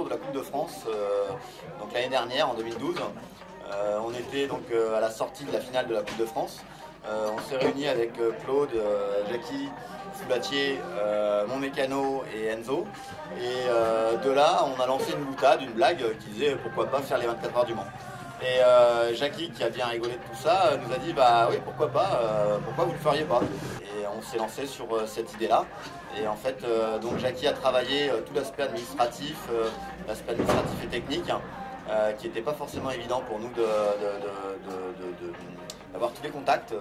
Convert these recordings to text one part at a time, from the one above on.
De la Coupe de France, donc l'année dernière en 2012. On était donc à la sortie de la finale de la Coupe de France. On s'est réunis avec Claude, Jackie, Foulatier, mon mécano et Enzo. Et de là, on a lancé une boutade, une blague qui disait pourquoi pas faire les 24 heures du Mans. Et Jackie, qui a bien rigolé de tout ça, nous a dit bah oui, pourquoi pas, pourquoi vous ne le feriez pas? Et on s'est lancé sur cette idée-là. Et en fait, donc Jackie a travaillé tout l'aspect administratif et technique, qui n'était pas forcément évident pour nous d'avoir tous les contacts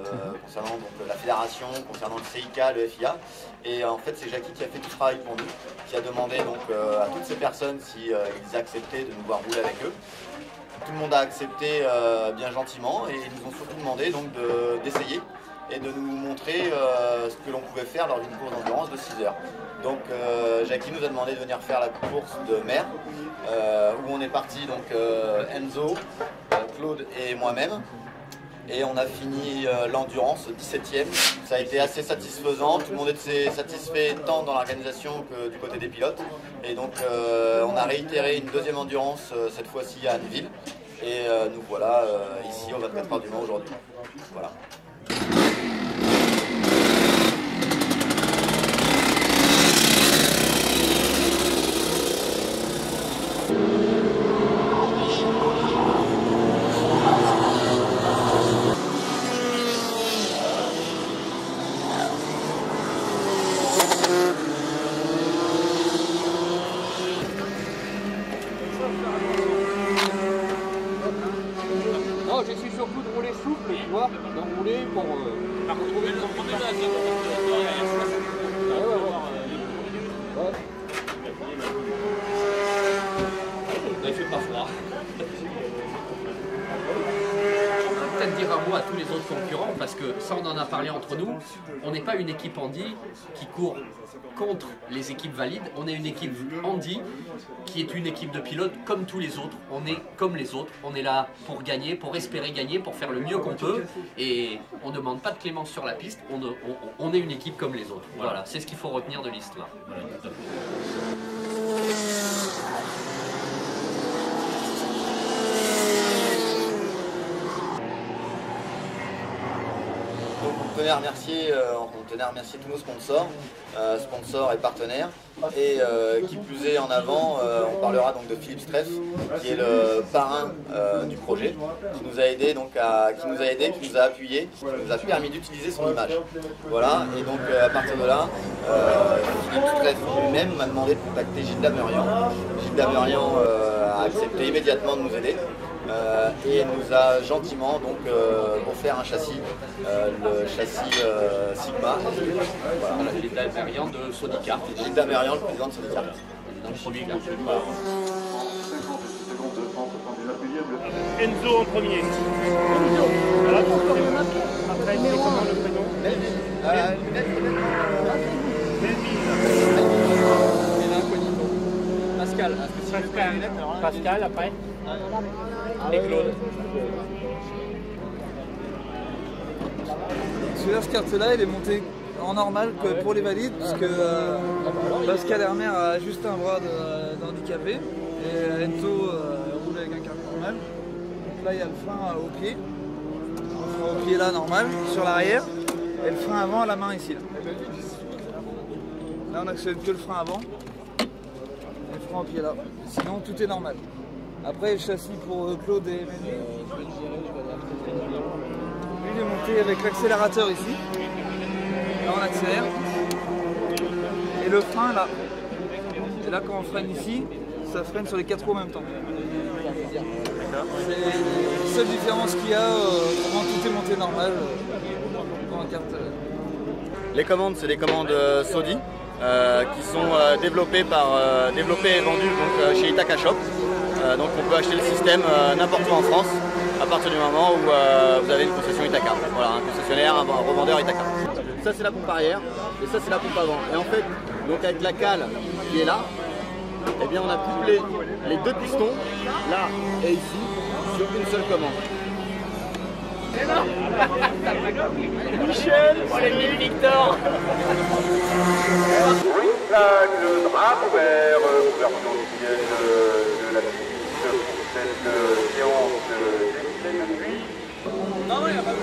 concernant donc, la fédération, concernant le CIK, le FIA. Et en fait, c'est Jackie qui a fait tout ce travail pour nous, qui a demandé donc, à toutes ces personnes s'ils acceptaient de nous voir rouler avec eux. Tout le monde a accepté bien gentiment et ils nous ont surtout demandé donc d'essayer et de nous montrer ce que l'on pouvait faire lors d'une course d'endurance de 6 heures. Donc Jackie nous a demandé de venir faire la course de mer où on est parti donc Enzo, Claude et moi-même. Et on a fini l'endurance 17e. Ça a été assez satisfaisant, tout le monde était satisfait tant dans l'organisation que du côté des pilotes. Et donc on a réitéré une deuxième endurance, cette fois-ci à Anneville. Et nous voilà ici aux 24 heures du Mans aujourd'hui. Voilà. Non, j'essaie surtout de rouler souple, tu vois, de rouler pour retrouver le temps. Il fait pas froid. Peut-être dire un mot à tous les autres concurrents, parce que ça on en a parlé entre nous, on n'est pas une équipe Andy qui court contre les équipes valides, on est une équipe Andy qui est une équipe de pilotes comme tous les autres, on est comme les autres, on est là pour gagner, pour espérer gagner, pour faire le mieux qu'on peut et on ne demande pas de clémence sur la piste, on est une équipe comme les autres, voilà, c'est ce qu'il faut retenir de l'histoire. On tenait à remercier tous nos sponsors, sponsors et partenaires. Et qui plus est en avant, on parlera donc de Philippe Streff, qui est le parrain du projet, qui nous a aidé, qui nous a appuyé, qui nous a permis d'utiliser son image. Voilà, et donc à partir de là, Philippe Streff lui-même m'a demandé de contacter Gilles Damerian. Gilles Damerian a accepté immédiatement de nous aider. Et nous a gentiment donc offert un châssis, le châssis Sigma. Voilà, Gilles Damerian de Sonicart. Gilles Damerian, le président de Sonicart. Dans le premier gars. Voilà. Enzo en premier. Enzo. Voilà, après, c'est comment le prénom? Melvin. Et l'incognito. Pascal. Pascal, après. Et Claude. Celui-là, ce carte-là, il est monté en normal pour les valides, parce que Pascal Hermer a juste un bras d'handicapé et Enzo roule avec un carte normal. Donc là, il y a le frein au pied. Le frein au pied là, normal, sur l'arrière, et le frein avant à la main ici. Là, on n'actionne que le frein avant, et le frein au pied là. Sinon, tout est normal. Après, le châssis pour Claude et Melvin. Lui, il est monté avec l'accélérateur ici. Là, on accélère. Et le frein là. Et là, quand on freine ici, ça freine sur les 4 roues en même temps. C'est la seule différence qu'il y a. Vraiment, tout est monté normal. Dans la carte. Les commandes, c'est des commandes Sodi. qui sont développés et vendus donc, chez Itaka Shop. Donc on peut acheter le système n'importe où en France à partir du moment où vous avez une concession Itaka. Voilà, un concessionnaire, un revendeur Itaka. Ça c'est la pompe arrière et ça c'est la pompe avant. Et en fait, donc avec la cale qui est là, eh bien on a couplé les deux pistons, là et ici, sur une seule commande. Michel, c'est Victor. Green flag, le drap ouvert, ouverture officielle de la piste pour cette séance de nuit. Non, il n'y a pas de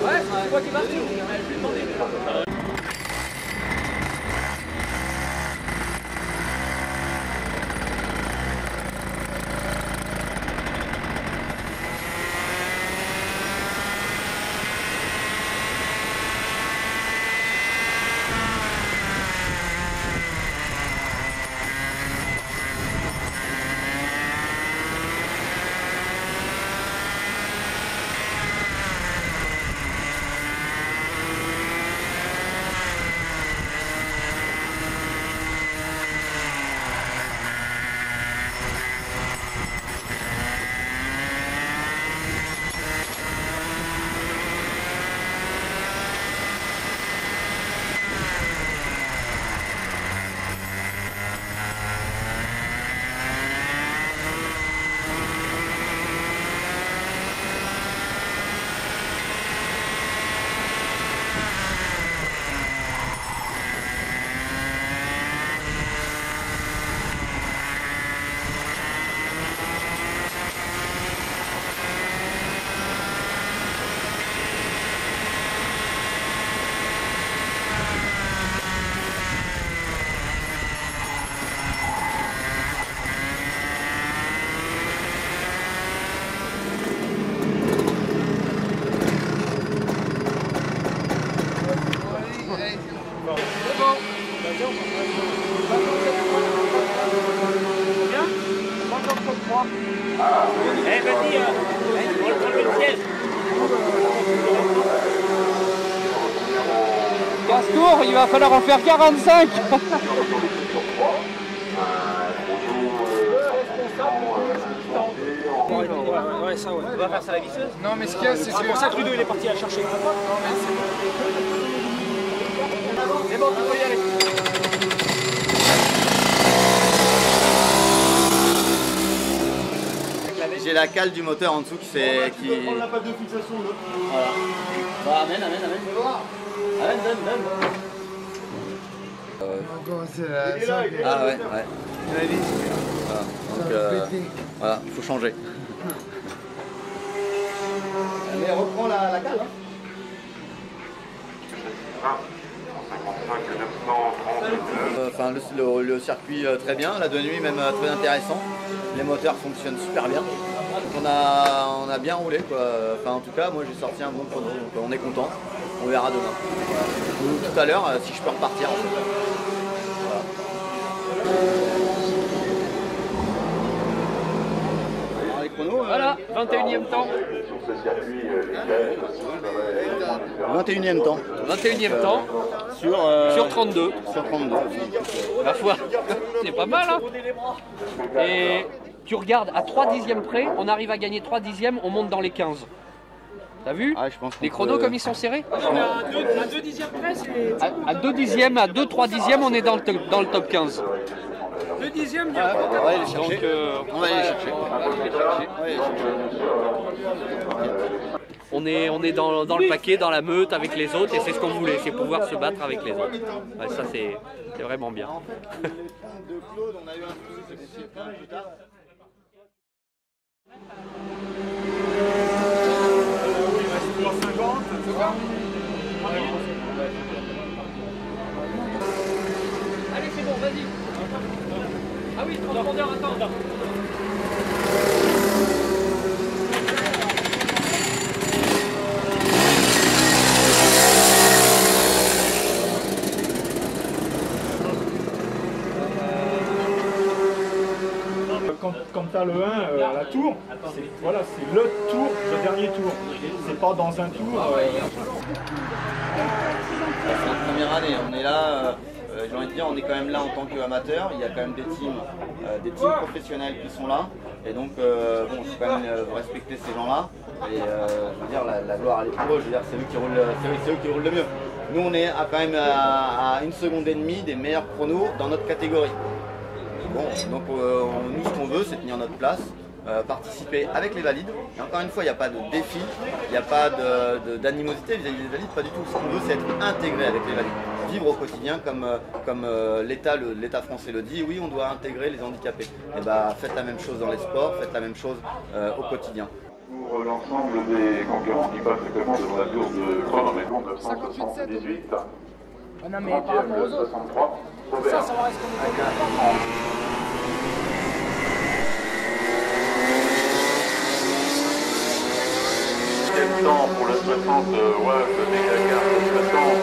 ouais, c'est toi qui vas dessus. Eh, vas-y, on va prendre le siège. Casse-tour, il va falloir en faire 45. Ouais, ça, ouais. On va faire ça à la visseuse. Non, mais ce qu'il y a, c'est C'est pour ça que Ludo il est parti à chercher. C'est bon, tu peux y aller. J'ai la cale du moteur en dessous qui fait. On n'a pas de fixation là. Voilà. Bah, amène. Amène, donne. Ah ouais. Voilà. Donc voilà, il faut changer. Mais reprends la cale. Enfin, le circuit très bien, la de nuit même très intéressant. Les moteurs fonctionnent super bien. Donc on a bien roulé quoi. Enfin en tout cas moi j'ai sorti un bon chrono, donc on est content. On verra demain. Ou tout à l'heure si je peux repartir. En fait. Voilà. Alors, les chronos. Voilà, 21e temps. 21e temps. 21e temps Sur 32. Sur 32. La foi, c'est pas mal, hein. Et tu regardes, à 3 dixièmes près, on arrive à gagner 3 dixièmes, on monte dans les 15. T'as vu Ah, je pense les chronos comme ils sont serrés? À 2 dixièmes près, c'est... À 2 dixièmes, à 2-3 dixièmes, on est dans le top 15. 2 dixièmes, On va aller les chercher. Donc, On va aller les chercher. on est dans le paquet, dans la meute avec les autres, et c'est ce qu'on voulait, c'est pouvoir se battre avec les autres. Ouais, ça c'est vraiment bien. En fait, les points de Claude, on a eu un souci, c'est qu'on s'y est pris un peu tard. Il reste 3,50, c'est ça? Allez, c'est bon, vas-y. Ah oui, transpondeur, attends. Quand tu as le 1 à la tour, voilà, c'est le tour, le dernier tour. C'est pas dans un tour. C'est notre première année, on est là, j'ai envie de dire, on est quand même là en tant qu'amateur, il y a quand même des teams professionnels qui sont là, et donc bon, il faut quand même respecter ces gens-là, et je veux dire, la gloire elle est pour eux, je veux dire, c'est eux qui roulent le mieux. Nous on est quand même à 1,5 seconde des meilleurs chronos dans notre catégorie. Bon, donc nous ce qu'on veut c'est tenir notre place, participer avec les valides. Et encore une fois, il n'y a pas de défi, il n'y a pas d'animosité vis-à-vis des valides, pas du tout. Ce qu'on veut, c'est être intégré avec les valides. Vivre au quotidien comme l'État français le dit, oui, on doit intégrer les handicapés. Et bah, faites la même chose dans les sports, faites la même chose au quotidien. Pour l'ensemble des concurrents qui passent actuellement devant la tour de chronomètre 978, Ah non, mais par rapport aux autres, 63, ça va rester comme quel temps pour le 60 watts de mégacartes 60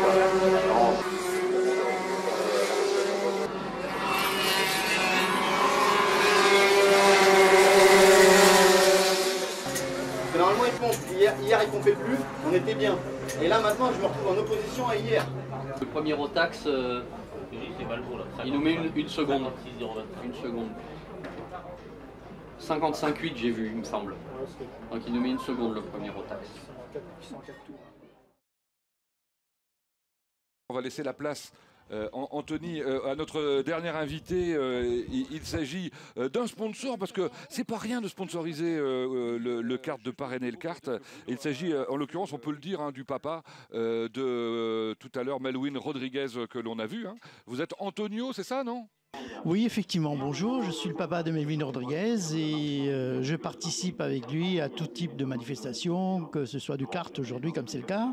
Normalement il pompe, hier il pompait plus, on était bien. Et là maintenant je me retrouve en opposition à hier. Le premier Rotax, il nous met une seconde. Une seconde. 55,8 j'ai vu, il me semble. Donc il nous met une seconde le premier Rotax. On va laisser la place, Anthony, à notre dernier invité. Il s'agit d'un sponsor, parce que c'est pas rien de sponsoriser le kart, de parrainer le kart. Il s'agit, en l'occurrence, on peut le dire, hein, du papa de tout à l'heure, Melwin Rodriguez, que l'on a vu. Hein. Vous êtes Antonio, c'est ça, non ? Oui, effectivement, bonjour, je suis le papa de Melwin Rodriguez et je participe avec lui à tout type de manifestations, que ce soit du kart aujourd'hui comme c'est le cas,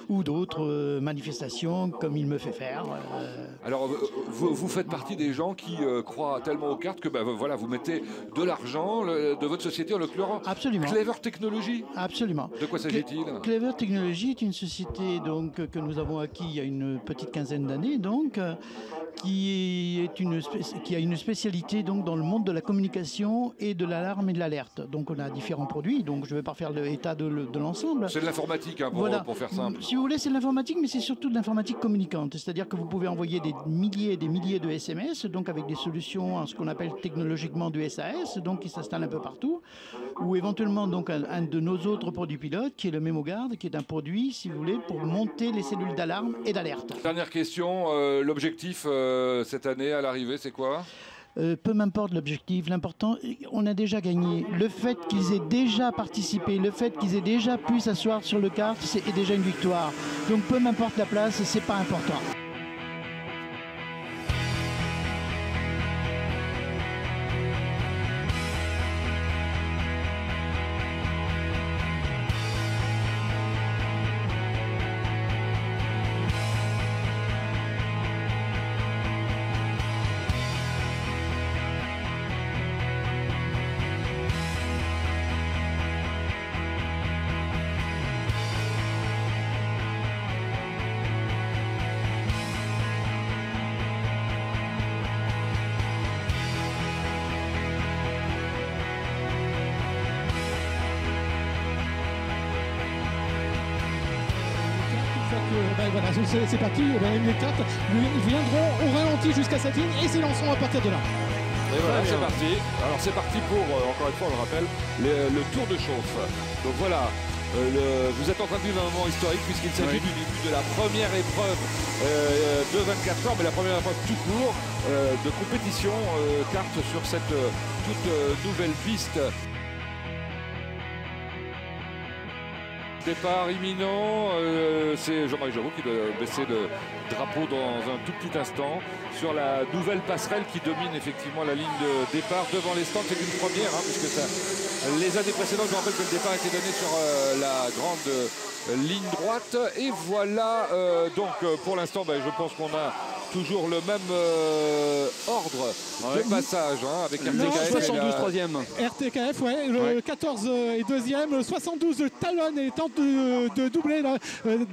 ou d'autres manifestations comme il me fait faire. Alors, vous faites partie des gens qui croient tellement aux cartes que voilà, vous mettez de l'argent de votre société, en l'occurrence. Absolument. Clever Technology. Absolument. De quoi s'agit-il? Clever Technology est une société donc, que nous avons acquis il y a une petite quinzaine d'années, donc, qui a une spécialité donc, dans le monde de la communication et de l'alarme et de l'alerte. Donc on a différents produits, donc je ne vais pas faire l'état de l'ensemble. C'est de l'informatique, hein, voilà. pour faire simple. Si vous voulez, c'est de l'informatique, mais c'est surtout de l'informatique communicante. C'est-à-dire que vous pouvez envoyer des milliers et des milliers de SMS, donc avec des solutions, ce qu'on appelle technologiquement du SAS, donc qui s'installe un peu partout, ou éventuellement donc un de nos autres produits pilotes, qui est le MemoGuard, qui est un produit, si vous voulez, pour monter les cellules d'alarme et d'alerte. Dernière question, l'objectif cette année à l'arrivée, c'est quoi ? Peu m'importe l'objectif, l'important, on a déjà gagné. Le fait qu'ils aient déjà participé, le fait qu'ils aient déjà pu s'asseoir sur le kart, c'est déjà une victoire. Donc peu m'importe la place, c'est pas important. Voilà, c'est parti, les cartes viendront au ralenti jusqu'à cette ligne et s'élanceront à partir de là. Et voilà, c'est parti. Alors c'est parti pour, encore une fois on le rappelle, le tour de chauffe. Donc voilà, vous êtes en train de vivre un moment historique puisqu'il s'agit du début de la première épreuve de 24 heures, mais la première épreuve tout court de compétition kart sur cette toute nouvelle piste. Départ imminent, c'est Jean-Marie Javot qui doit baisser le drapeau dans un tout petit instant sur la nouvelle passerelle qui domine effectivement la ligne de départ devant les stands. C'est une première, hein, puisque les années précédentes, je rappelle que le départ était donné sur la grande ligne droite. Et voilà, donc pour l'instant, je pense qu'on a toujours le même ordre de passage hein, avec RTKF. 72 troisième. RTKF, ouais, le 14 est deuxième, le 72 Talon et tente de doubler là,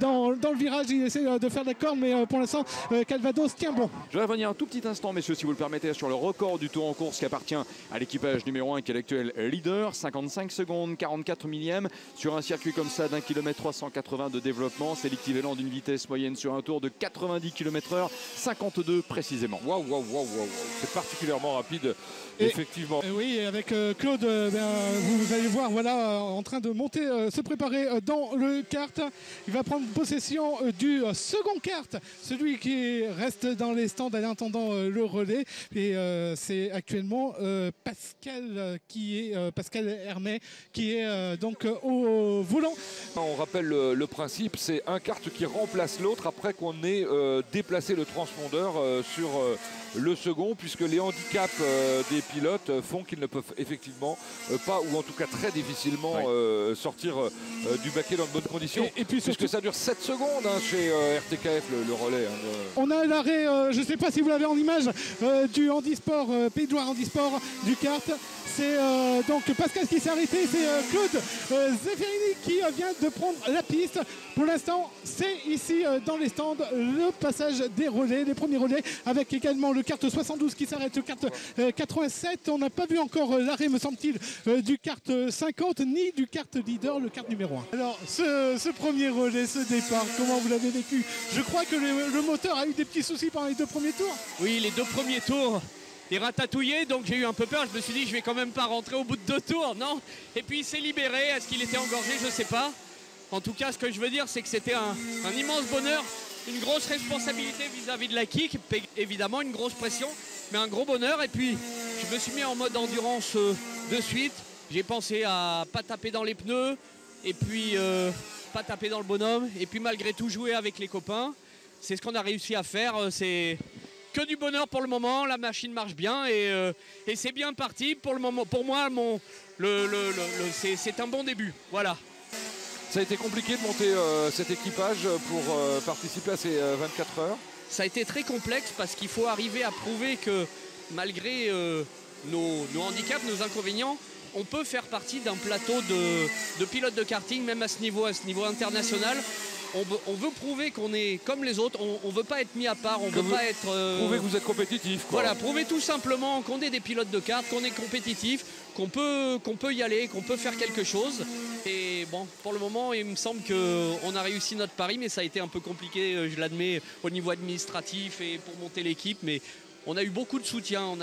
dans le virage. Il essaie de faire des cornes, mais pour l'instant, Calvados tient bon. Je vais revenir un tout petit instant, messieurs, si vous le permettez, sur le record du tour en course qui appartient à l'équipage numéro 1 qui est l'actuel leader. 55 secondes, 44 millièmes sur un circuit comme ça d'1 km 380 de développement. C'est l'équivalent d'une vitesse moyenne sur un tour de 90 km/h, 52 précisément. Waouh, waouh, waouh, waouh. C'est particulièrement rapide, effectivement. Oui, avec Claude, vous allez voir, voilà, en train de monter, se préparer dans le kart. Il va prendre possession du second kart, celui qui reste dans les stands en attendant le relais. Et c'est actuellement Pascal Hermet qui est donc au volant. On rappelle le principe, c'est un kart qui remplace l'autre après qu'on ait déplacé le transpondeur sur le second, puisque les handicaps des pilotes font qu'ils ne peuvent effectivement pas, ou en tout cas très difficilement, sortir du baquet dans de bonnes conditions. Et puis puisque ça dure 7 secondes hein, chez RTKF le relais. Hein, On a l'arrêt, je ne sais pas si vous l'avez en image, du handisport, Pays de Loire handisport du kart. C'est donc Pascal qui s'est arrêté, c'est Claude Zeffirini qui vient de prendre la piste. Pour l'instant, c'est ici dans les stands le passage des relais, les premiers relais, avec également le kart 72 qui s'arrête, le kart 87. On n'a pas vu encore l'arrêt, me semble-t-il, du kart 50 ni du kart leader, le kart numéro 1. Alors, ce premier relais, ce départ, comment vous l'avez vécu? Je crois que le moteur a eu des petits soucis pendant les 2 premiers tours. Oui, les 2 premiers tours. Il ratatouillait, donc j'ai eu un peu peur. Je me suis dit, je vais quand même pas rentrer au bout de 2 tours, non? Et puis il s'est libéré. Est-ce qu'il était engorgé? Je sais pas. En tout cas, ce que je veux dire, c'est que c'était un immense bonheur, une grosse responsabilité vis-à-vis de la kick, évidemment une grosse pression, mais un gros bonheur. Et puis, je me suis mis en mode endurance de suite. J'ai pensé à pas taper dans les pneus, et puis pas taper dans le bonhomme, et puis malgré tout jouer avec les copains. C'est ce qu'on a réussi à faire. C'est que du bonheur pour le moment, la machine marche bien et c'est bien parti pour le moment. Pour moi, c'est un bon début. Voilà. Ça a été compliqué de monter cet équipage pour participer à ces 24 heures. Ça a été très complexe parce qu'il faut arriver à prouver que malgré nos handicaps, nos inconvénients, on peut faire partie d'un plateau de pilotes de karting, même à ce niveau international. On veut prouver qu'on est comme les autres, on ne veut pas être mis à part, on ne veut pas être... Prouver que vous êtes compétitif. Quoi. Voilà, prouver tout simplement qu'on est des pilotes de kart, qu'on est compétitif, qu'on peut y aller, qu'on peut faire quelque chose. Et bon, pour le moment, il me semble qu'on a réussi notre pari, mais ça a été un peu compliqué, je l'admets, au niveau administratif et pour monter l'équipe. Mais on a eu beaucoup de soutien,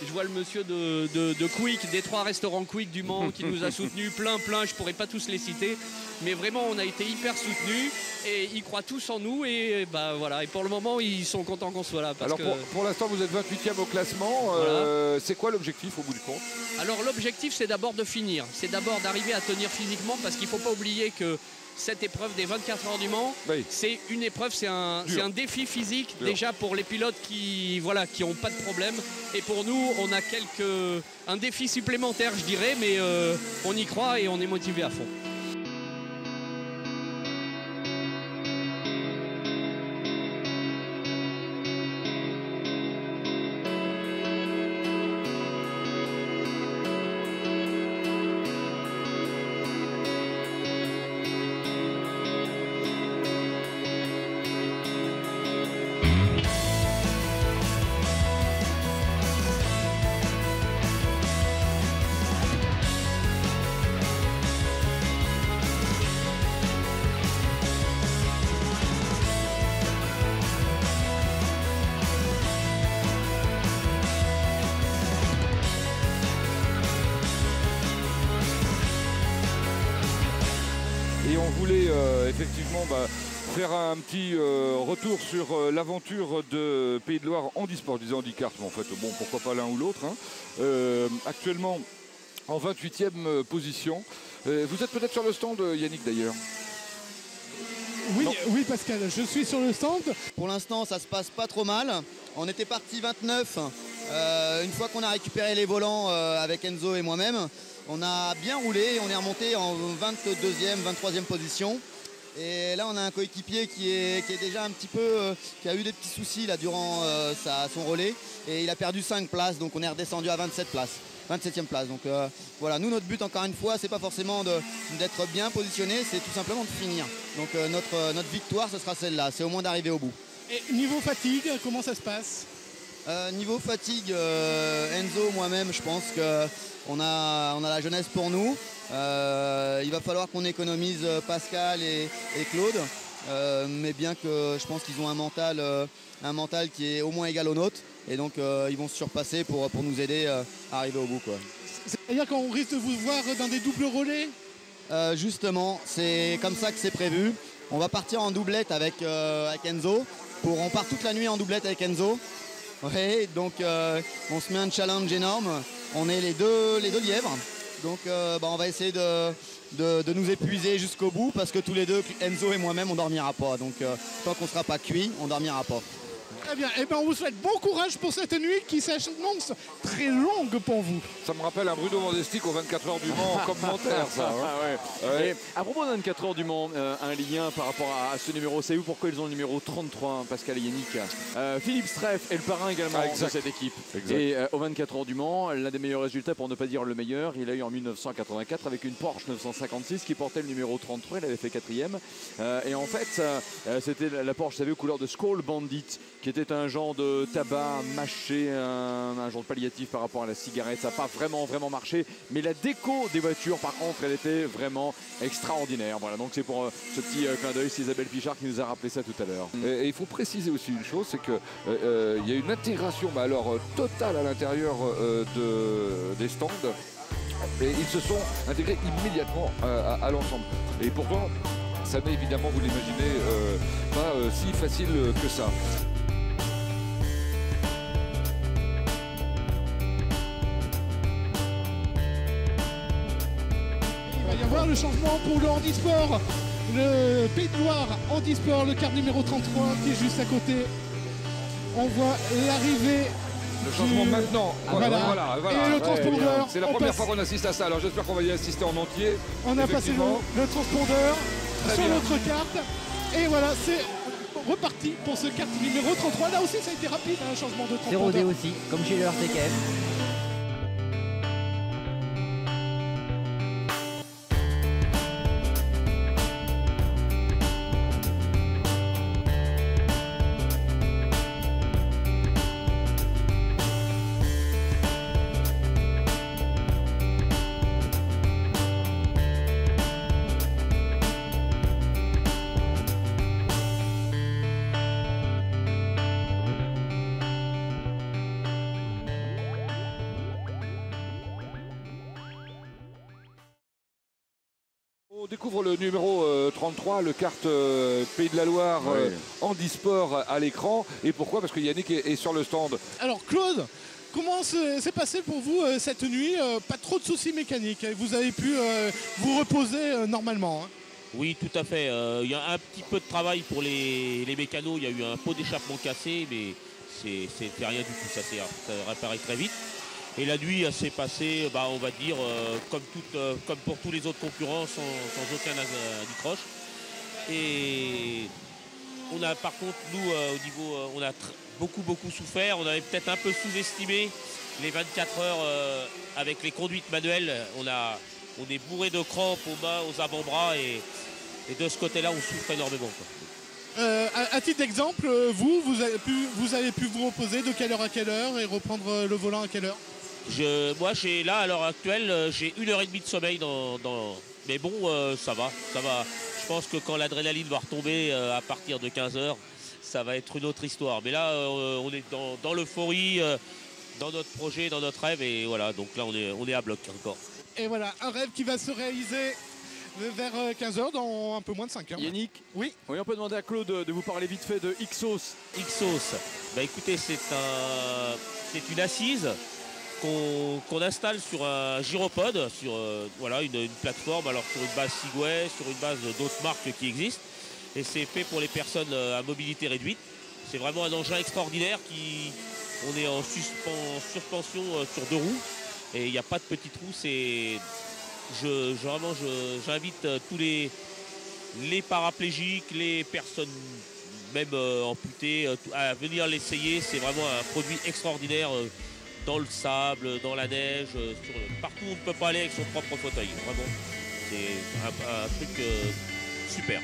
Je vois le monsieur de Quick, des 3 restaurants Quick du Mans qui nous a soutenus, plein, je pourrais pas tous les citer. Mais vraiment, on a été hyper soutenus et ils croient tous en nous. Et bah voilà. Et pour le moment, ils sont contents qu'on soit là. Alors pour l'instant, vous êtes 28e au classement. Voilà. C'est quoi l'objectif au bout du compte? Alors l'objectif, c'est d'abord de finir. C'est d'abord d'arriver à tenir physiquement parce qu'il ne faut pas oublier que cette épreuve des 24 heures du Mans, oui, c'est une épreuve, c'est un défi physique déjà pour les pilotes qui n'ont pas de problème. Et pour nous, on a un défi supplémentaire, je dirais, mais on y croit et on est motivé à fond. Et on voulait effectivement faire un petit retour sur l'aventure de Pays de Loire handisport, je disais handicap, mais en fait, bon, pourquoi pas l'un ou l'autre. Hein. Actuellement en 28e position. Vous êtes peut-être sur le stand, Yannick, d'ailleurs? Oui, Pascal, je suis sur le stand. Pour l'instant, ça se passe pas trop mal. On était parti 29. Une fois qu'on a récupéré les volants avec Enzo et moi-même, on a bien roulé. On est remonté en 22e, 23e position. Et là, on a un coéquipier qui est déjà un petit peu, qui a eu des petits soucis là, durant son relais. Et il a perdu 5 places, donc on est redescendu à 27 places. 27e place. Donc voilà, nous, notre but, encore une fois, c'est pas forcément d'être bien positionné, c'est tout simplement de finir. Donc notre victoire, ce sera celle-là. C'est au moins d'arriver au bout. Et niveau fatigue, comment ça se passe? Niveau fatigue, Enzo, moi-même, je pense qu'on a la jeunesse pour nous. Il va falloir qu'on économise Pascal et Claude, mais bien que je pense qu'ils ont un mental qui est au moins égal au nôtre, et donc ils vont se surpasser pour nous aider à arriver au bout, quoi. C'est-à-dire qu'on risque de vous voir dans des doubles relais? Justement, c'est comme ça que c'est prévu. On va partir en doublette avec Enzo. On part toute la nuit en doublette avec Enzo. Ouais, donc on se met un challenge énorme. On est les deux lièvres. Donc on va essayer de nous épuiser jusqu'au bout, parce que tous les deux, Enzo et moi-même, on dormira pas. Donc tant qu'on ne sera pas cuit, on dormira pas. Très bien, et ben on vous souhaite bon courage pour cette nuit qui s'annonce très longue pour vous. Ça me rappelle un Bruno Vandestick aux 24 heures du Mans en commentaire, ça. Hein. Ouais. Et à propos de 24 heures du Mans, un lien par rapport à ce numéro, savez-vous pourquoi ils ont le numéro 33, Pascal et Yannick? Philippe Streff est le parrain également de cette équipe. Exact. Et aux 24 heures du Mans, l'un des meilleurs résultats, pour ne pas dire le meilleur, il a eu en 1984 avec une Porsche 956 qui portait le numéro 33, il avait fait 4e. Et en fait, c'était la Porsche, vous savez, aux couleurs de Skull Bandit, qui était un genre de tabac mâché, un genre de palliatif par rapport à la cigarette. Ça n'a pas vraiment marché, mais la déco des voitures, par contre, elle était vraiment extraordinaire. Voilà, donc c'est pour ce petit clin d'œil, c'est Isabelle Pichard qui nous a rappelé ça tout à l'heure. Et il faut préciser aussi une chose, c'est qu'il y a une intégration totale à l'intérieur des stands, et ils se sont intégrés immédiatement à l'ensemble. Et pourtant, ça n'est évidemment, vous l'imaginez, pas si facile que ça. Il va y avoir le changement pour le handisport. Le Pays de Loire handisport, le quart numéro 33 qui est juste à côté. On voit l'arrivée. Le changement maintenant. Voilà. Et le transpondeur. C'est la première fois qu'on assiste à ça, alors j'espère qu'on va y assister en entier. On a passé le transpondeur sur notre carte. Et voilà, c'est reparti pour ce carte numéro 33. Là aussi, ça a été rapide, un changement de transpondeur. 0D aussi, comme chez le RTKF. On découvre le numéro 33, le carte Pays de la Loire handisport à l'écran. Et pourquoi? Parce que Yannick est sur le stand. Alors Claude, comment s'est passé pour vous cette nuit? Pas trop de soucis mécaniques. Vous avez pu vous reposer normalement, hein? Oui, tout à fait. Il y a un petit peu de travail pour les mécanos. Il y a eu un pot d'échappement cassé, mais c'est rien du tout. Ça s'est réparé très vite. Et la nuit s'est passée, on va dire, comme pour tous les autres concurrents, sans aucun accroche. Et on a, par contre, nous, au niveau, on a beaucoup souffert. On avait peut-être un peu sous-estimé les 24 heures avec les conduites manuelles. On est bourré de crampes aux mains, aux avant-bras, et de ce côté-là, on souffre énormément, quoi. À titre d'exemple, vous avez pu vous reposer de quelle heure à quelle heure et reprendre le volant à quelle heure? Moi, là, à l'heure actuelle, j'ai 1h30 de sommeil mais bon, ça va. Je pense que quand l'adrénaline va retomber à partir de 15h, ça va être une autre histoire. Mais là, on est dans l'euphorie, dans notre projet, dans notre rêve, et voilà. Donc là, on est à bloc encore. Et voilà, un rêve qui va se réaliser vers 15h dans un peu moins de 5 heures. Yannick? Oui. Oui, on peut demander à Claude de vous parler vite fait de Ixos. Ixos, écoutez, c'est une assise qu'on installe sur un gyropode, sur une plateforme, alors sur une base Segway, sur une base d'autres marques qui existent. Et c'est fait pour les personnes à mobilité réduite. C'est vraiment un engin extraordinaire on est en suspension sur 2 roues. Et il n'y a pas de petits trous. J'invite tous les les paraplégiques, les personnes même amputées, à venir l'essayer. C'est vraiment un produit extraordinaire dans le sable, dans la neige, partout où on ne peut pas aller avec son propre fauteuil. Vraiment, c'est un truc super.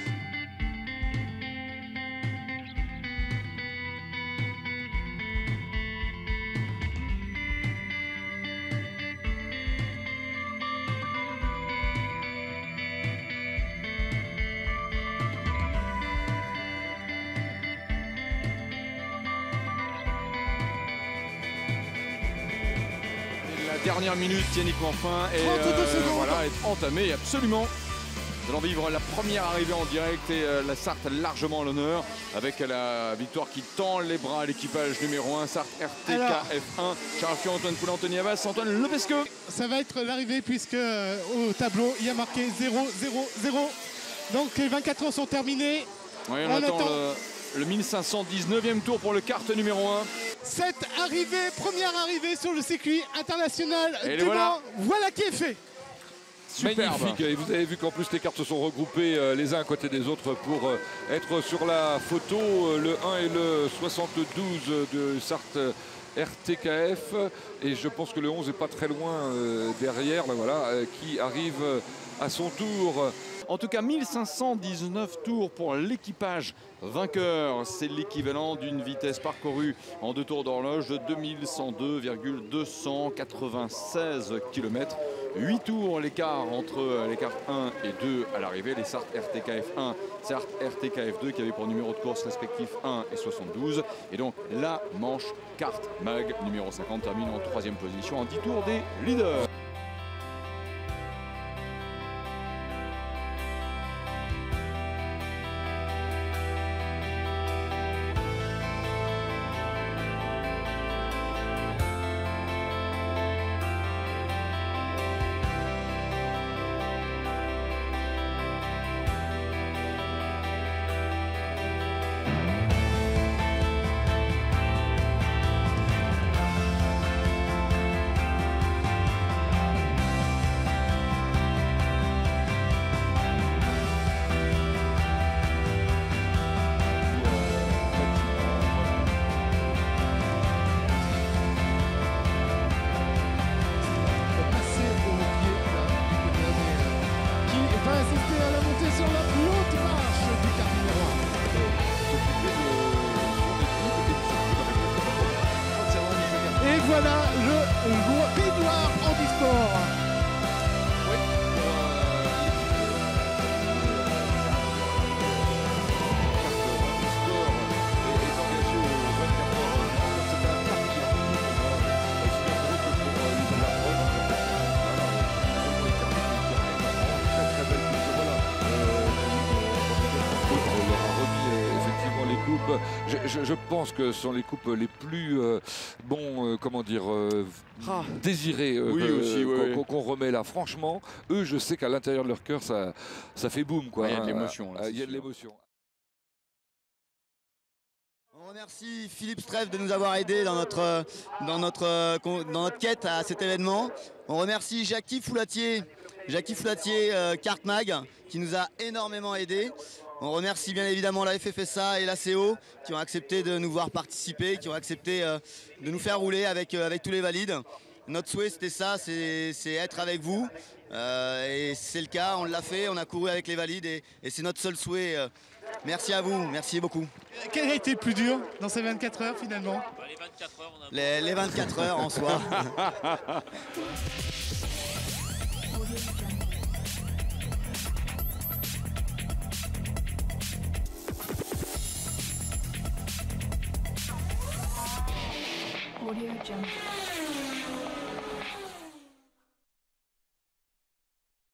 Dernière minute, Yannick Morfin est, voilà, est entamé absolument. Nous allons vivre la première arrivée en direct et la Sarthe largement à l'honneur avec la victoire qui tend les bras à l'équipage numéro 1, Sarthe RTK F1. Charles Fion, Antoine Poulain, Anthony Havas, Antoine Levesque. Ça va être l'arrivée puisque au tableau il y a marqué 0-0-0. Donc les 24 heures sont terminées. Oui, on attend le 1519e tour pour le kart numéro 1. Cette arrivée, première arrivée sur le circuit international du Mans, voilà qui est fait. Superbe. Magnifique, et vous avez vu qu'en plus les cartes se sont regroupées les uns à côté des autres pour être sur la photo, le 1 et le 72 de Sarthe RTKF, et je pense que le 11 n'est pas très loin derrière, ben voilà, qui arrive à son tour. En tout cas, 1519 tours pour l'équipage vainqueur. C'est l'équivalent d'une vitesse parcourue en 2 tours d'horloge de 2102,296 km. 8 tours l'écart entre les cartes 1 et 2 à l'arrivée. Les Sarthe RTKF 1, Sarthe RTKF 2 qui avaient pour numéro de course respectif 1 et 72. Et donc la manche carte mag numéro 50 termine en 3e position en 10 tours des leaders. Voilà le Pédouard Handisport. Je pense que ce sont les coupes les plus comment dire, désirées qu'on remet là. Franchement, eux, je sais qu'à l'intérieur de leur cœur, ça fait boum, quoi. Il y a de l'émotion. Il y a de l'émotion. On remercie Philippe Streff de nous avoir aidés dans notre quête à cet événement. On remercie Jackie Foulatier, Kart Mag, qui nous a énormément aidés. On remercie bien évidemment la FFSA et la CO qui ont accepté de nous voir participer, qui ont accepté de nous faire rouler avec tous les valides. Notre souhait c'était ça, c'est être avec vous. Et c'est le cas, on l'a fait, on a couru avec les valides et c'est notre seul souhait. Merci à vous, merci beaucoup. Quel a été le plus dur dans ces 24 heures finalement? Les 24 heures, les 24 heures en soi. Audio Jungle.